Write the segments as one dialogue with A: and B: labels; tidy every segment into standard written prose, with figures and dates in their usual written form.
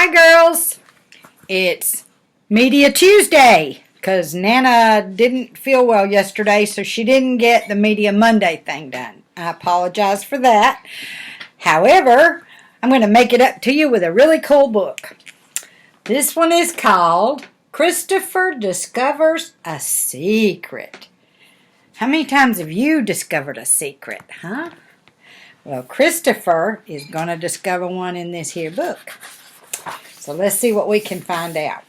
A: Hi girls, it's Media Tuesday because Nana didn't feel well yesterday, so she didn't get the Media Monday thing done. I apologize for that. However, I'm going to make it up to you with a really cool book. This one is called Christopher Discovers a Secret. How many times have you discovered a secret, huh? Well, Christopher is going to discover one in this here book. So let's see what we can find out.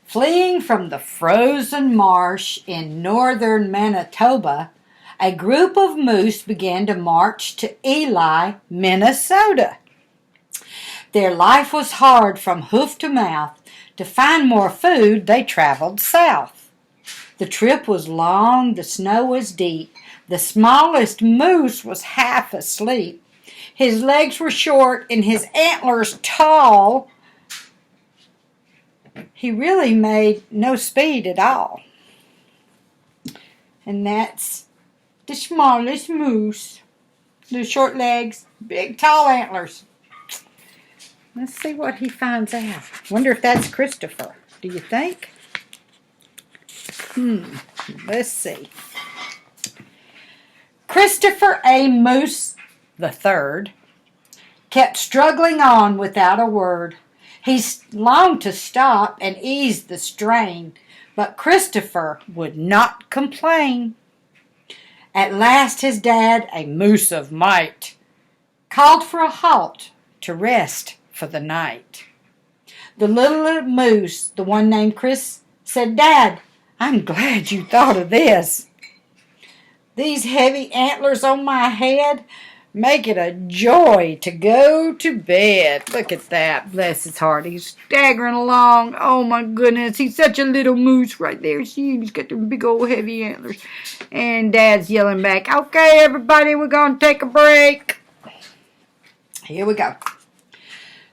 A: Fleeing from the frozen marsh in northern Manitoba, a group of moose began to march to Ely, Minnesota. Their life was hard from hoof to mouth. To find more food, they traveled south. The trip was long, the snow was deep. The smallest moose was half asleep. His legs were short and his antlers tall. He really made no speed at all. And that's the smallest moose. The short legs, big tall antlers. Let's see what he finds out. Wonder if that's Christopher. Do you think? Let's see. Christopher A. Moose III kept struggling on without a word. He longed to stop and ease the strain, but Christopher would not complain. At last his dad, a moose of might, called for a halt to rest for the night. The little moose, the one named Chris, said, "Dad, I'm glad you thought of this. These heavy antlers on my head make it a joy to go to bed." Look at that. Bless his heart. He's staggering along. Oh, my goodness. He's such a little moose right there. He's got them big old heavy antlers. And Dad's yelling back, "Okay, everybody, we're going to take a break." Here we go.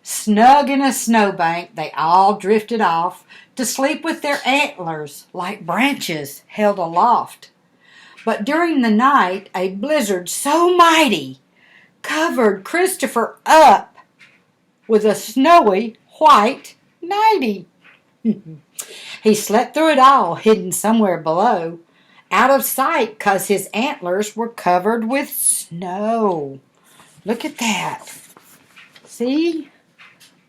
A: Snug in a snowbank, they all drifted off to sleep with their antlers like branches held aloft. But during the night, a blizzard so mighty covered Christopher up with a snowy white nightie. He slept through it all, hidden somewhere below, out of sight 'cause his antlers were covered with snow. Look at that. See?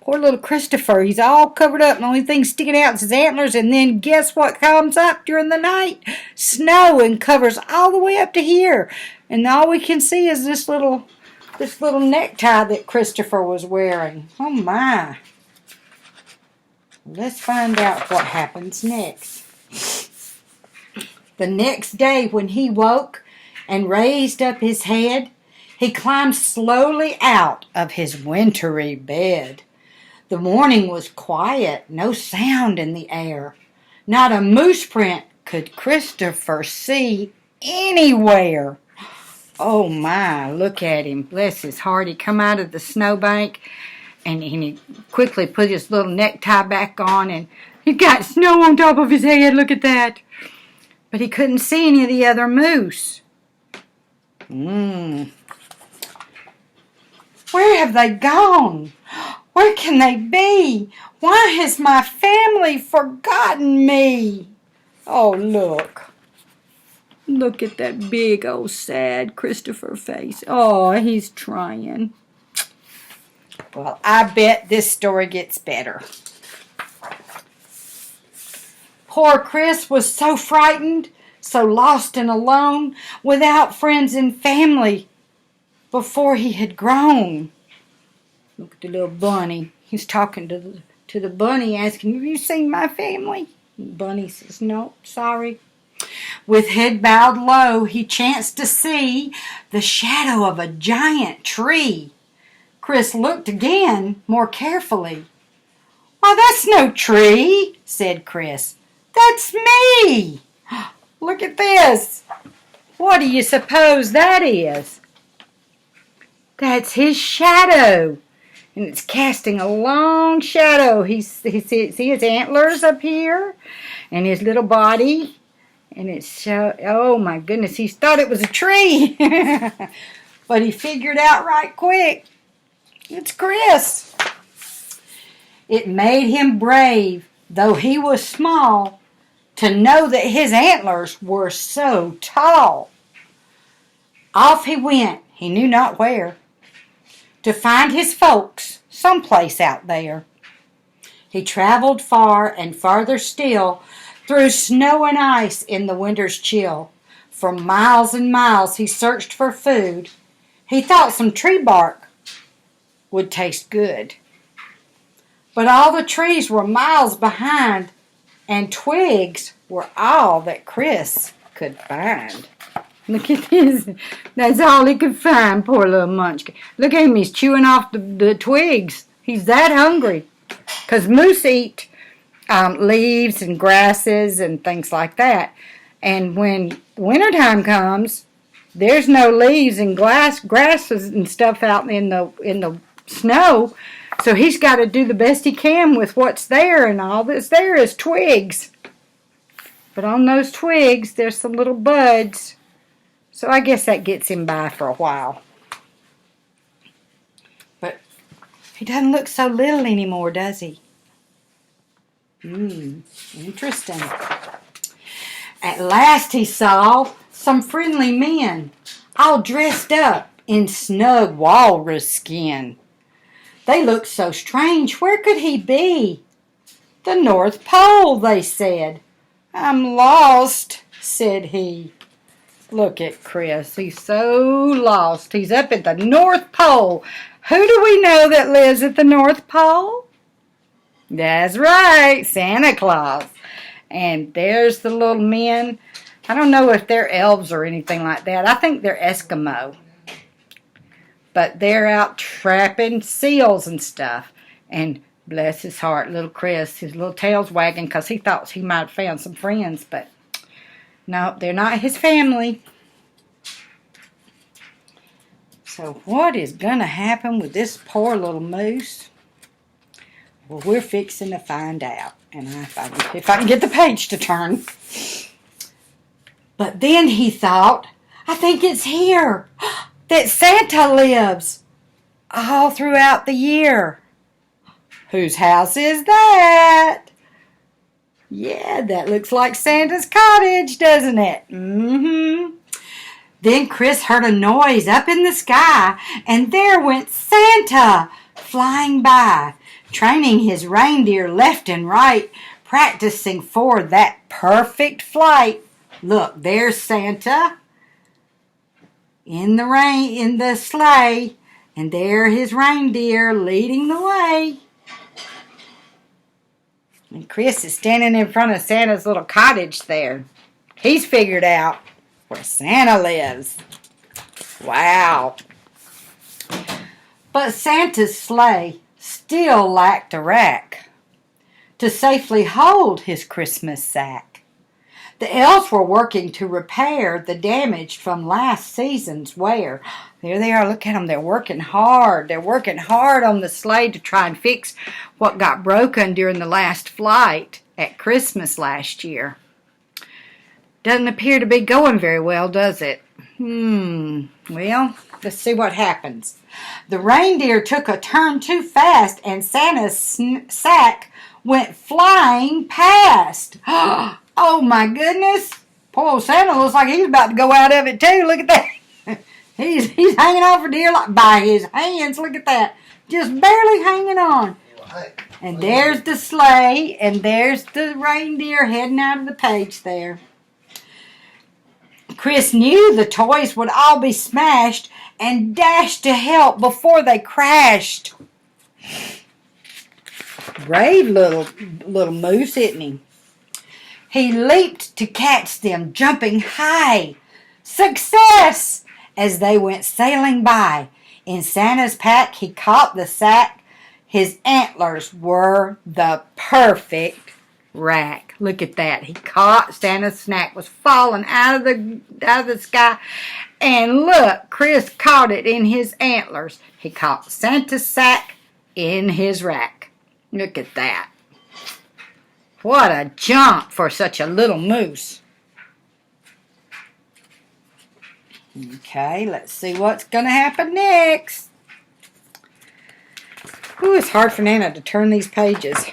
A: Poor little Christopher, he's all covered up. The only thing sticking out is his antlers, and then guess what comes up during the night? Snow, and covers all the way up to here. And all we can see is this little necktie that Christopher was wearing. Oh my. Let's find out what happens next. The next day when he woke and raised up his head, he climbed slowly out of his wintry bed. The morning was quiet, no sound in the air. Not a moose print could Christopher see anywhere. Oh my, look at him. Bless his heart. He come out of the snowbank and he quickly put his little necktie back on, and he got snow on top of his head. Look at that. But he couldn't see any of the other moose. Where have they gone? Where can they be? Why has my family forgotten me? Oh, look. Look at that big old sad Christopher face. Oh, he's trying. Well, I bet this story gets better. Poor Chris was so frightened, so lost and alone, without friends and family before he had grown. Look at the little bunny. He's talking to the bunny, asking, "Have you seen my family?" And Bunny says, "No, sorry." With head bowed low, he chanced to see the shadow of a giant tree. Chris looked again, more carefully. "Why, that's no tree," said Chris. "That's me. Look at this. What do you suppose that is?" "That's his shadow. And it's casting a long shadow." See his antlers up here? And his little body? And it's oh my goodness, he thought it was a tree. But he figured out right quick. It's Chris. It made him brave, though he was small, to know that his antlers were so tall. Off he went, he knew not where, to find his folks someplace out there. He traveled far and farther still, through snow and ice in the winter's chill. For miles and miles he searched for food. He thought some tree bark would taste good. But all the trees were miles behind, and twigs were all that Chris could find. Look at this. That's all he could find, poor little munchkin. Look at him, he's chewing off the twigs. He's that hungry. Because moose eat leaves and grasses and things like that. And when wintertime comes, there's no leaves and grasses and stuff out in the snow. So he's got to do the best he can with what's there, and all that's there is twigs. But on those twigs, there's some little buds. So I guess that gets him by for a while. But he doesn't look so little anymore, does he? Interesting. At last he saw some friendly men, all dressed up in snug walrus skin. They looked so strange. Where could he be? The North Pole, they said. I'm lost, said he. Look at Chris. He's so lost. He's up at the North Pole. Who do we know that lives at the North Pole? That's right, Santa Claus. And there's the little men. I don't know if they're elves or anything like that. I think they're Eskimo. But they're out trapping seals and stuff. And bless his heart, little Chris, his little tail's wagging because he thought he might have found some friends. But no, they're not his family. So what is going to happen with this poor little moose? Well, we're fixing to find out. And if I can get the page to turn. But then he thought, I think it's here that Santa lives all throughout the year. Whose house is that? Yeah, that looks like Santa's cottage, doesn't it? Then Chris heard a noise up in the sky, and there went Santa flying by, training his reindeer left and right, practicing for that perfect flight. Look, there's Santa in the sleigh, and there his reindeer leading the way. And Chris is standing in front of Santa's little cottage there. He's figured out where Santa lives. Wow. But Santa's sleigh still lacked a rack to safely hold his Christmas sack. The elves were working to repair the damage from last season's wear. There they are. Look at them. They're working hard. They're working hard on the sleigh to try and fix what got broken during the last flight at Christmas last year. Doesn't appear to be going very well, does it? Well, let's see what happens. The reindeer took a turn too fast, and Santa's sack went flying past. Oh, my goodness. Poor old Santa looks like he's about to go out of it, too. Look at that. He's hanging on for dear life by his hands. Look at that. Just barely hanging on. And there's the sleigh, and there's the reindeer heading out of the page there. Chris knew the toys would all be smashed and dashed to help before they crashed. Brave little moose, isn't he? He leaped to catch them, jumping high. Success! As they went sailing by. In Santa's pack, he caught the sack. His antlers were the perfect rack. Look at that. He caught Santa's snack was falling out of the sky. And look, Chris caught it in his antlers. He caught Santa's sack in his rack. Look at that. What a jump for such a little moose. Okay, let's see what's going to happen next. Ooh, it's hard for Nana to turn these pages.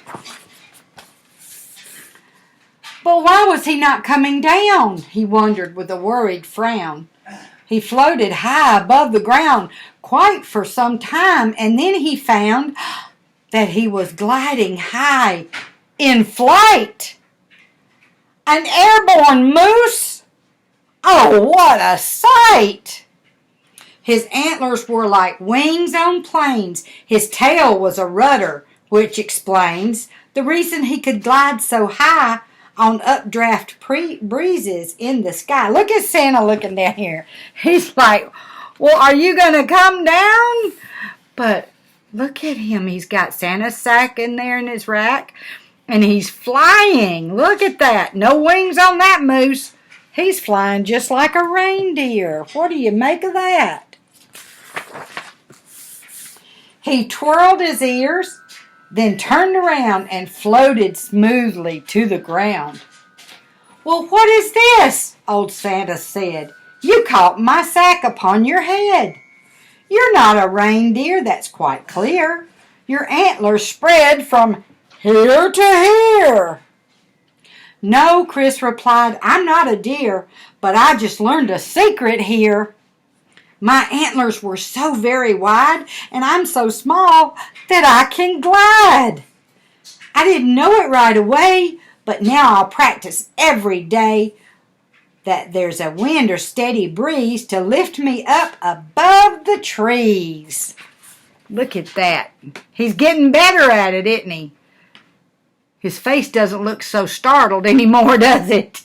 A: But why was he not coming down? He wondered with a worried frown. He floated high above the ground quite for some time, and then he found that he was gliding high in flight. An airborne moose? Oh, what a sight! His antlers were like wings on planes. His tail was a rudder, which explains the reason he could glide so high on updraft breezes in the sky. Look at Santa looking down here. He's like, well, are you going to come down? But look at him. He's got Santa's sack in there in his rack, and he's flying. Look at that. No wings on that moose. He's flying just like a reindeer. What do you make of that? He twirled his ears, then turned around and floated smoothly to the ground. Well, what is this? Old Santa said. You caught my sack upon your head. You're not a reindeer, that's quite clear. Your antlers spread from here to here. No, Chris replied, I'm not a deer, but I just learned a secret here. My antlers were so very wide, and I'm so small that I can glide. I didn't know it right away, but now I'll practice every day that there's a wind or steady breeze to lift me up above the trees. Look at that. He's getting better at it, isn't he? His face doesn't look so startled anymore, does it?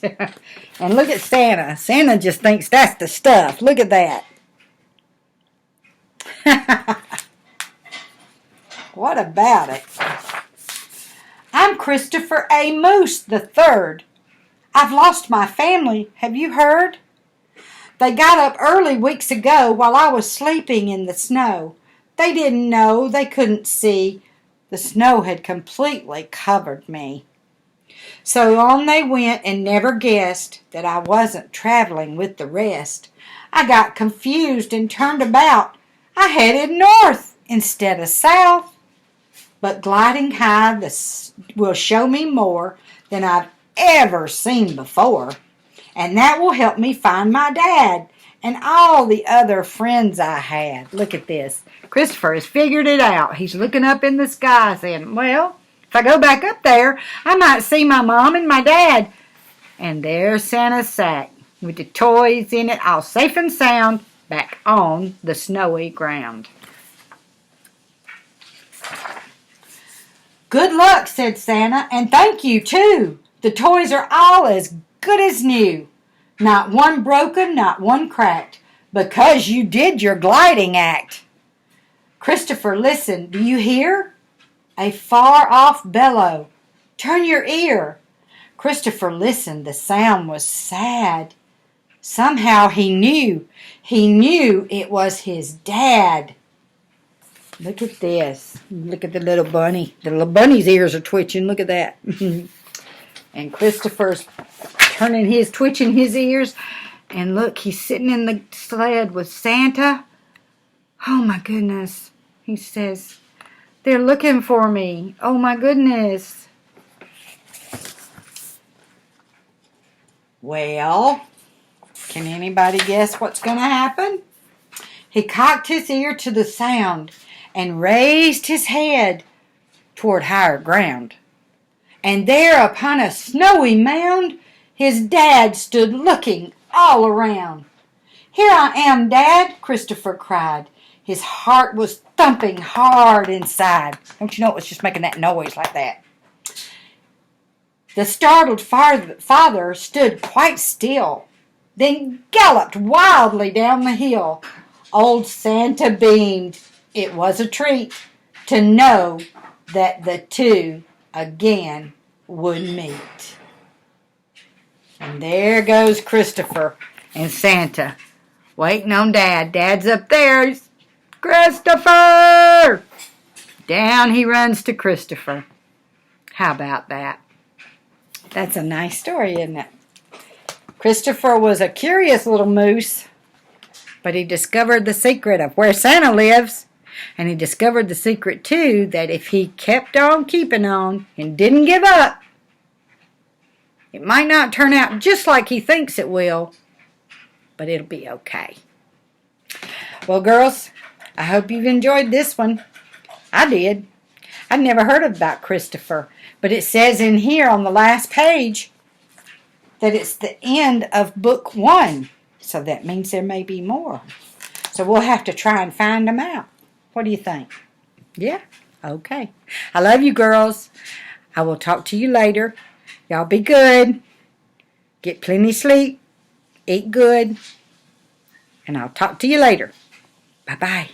A: And look at Santa. Santa just thinks that's the stuff. Look at that. What about it? I'm Christopher A. Moose the Third. I've lost my family. Have you heard? They got up early weeks ago while I was sleeping in the snow. They didn't know. They couldn't see. The snow had completely covered me. So on they went and never guessed that I wasn't traveling with the rest. I got confused and turned about. I headed north instead of south. But gliding high will show me more than I've ever seen before. And that will help me find my dad and all the other friends I had. Look at this. Christopher has figured it out. He's looking up in the sky saying, well, if I go back up there, I might see my mom and my dad. And there's Santa's sack with the toys in it, all safe and sound, back on the snowy ground. Good luck, said Santa, and thank you, too. The toys are all as good as new. Not one broken, not one cracked, because you did your gliding act. Christopher, listen, do you hear? A far-off bellow. Turn your ear. Christopher listened. The sound was sad. Somehow he knew it was his dad. Look at this. Look at the little bunny. The little bunny's ears are twitching. Look at that. And Christopher's twitching his ears. And look, he's sitting in the sled with Santa. Oh, my goodness. He says, they're looking for me. Oh, my goodness. Well, can anybody guess what's going to happen? He cocked his ear to the sound and raised his head toward higher ground. And there upon a snowy mound, his dad stood looking all around. Here I am, Dad, Christopher cried. His heart was thumping hard inside. Don't you know it was just making that noise like that? The startled father stood quite still, then galloped wildly down the hill. Old Santa beamed. It was a treat to know that the two again would meet. And there goes Christopher and Santa waiting on Dad. Dad's up there. Christopher! Down he runs to Christopher. How about that? That's a nice story, isn't it? Christopher was a curious little moose, but he discovered the secret of where Santa lives. And he discovered the secret, too, that if he kept on keeping on and didn't give up, it might not turn out just like he thinks it will, but it'll be okay. Well, girls, I hope you've enjoyed this one. I did. I'd never heard about Christopher, but it says in here on the last page that it's the end of book 1. So that means there may be more. So we'll have to try and find them out. What do you think? Yeah? Okay. I love you, girls. I will talk to you later. Y'all be good. Get plenty sleep. Eat good. And I'll talk to you later. Bye-bye.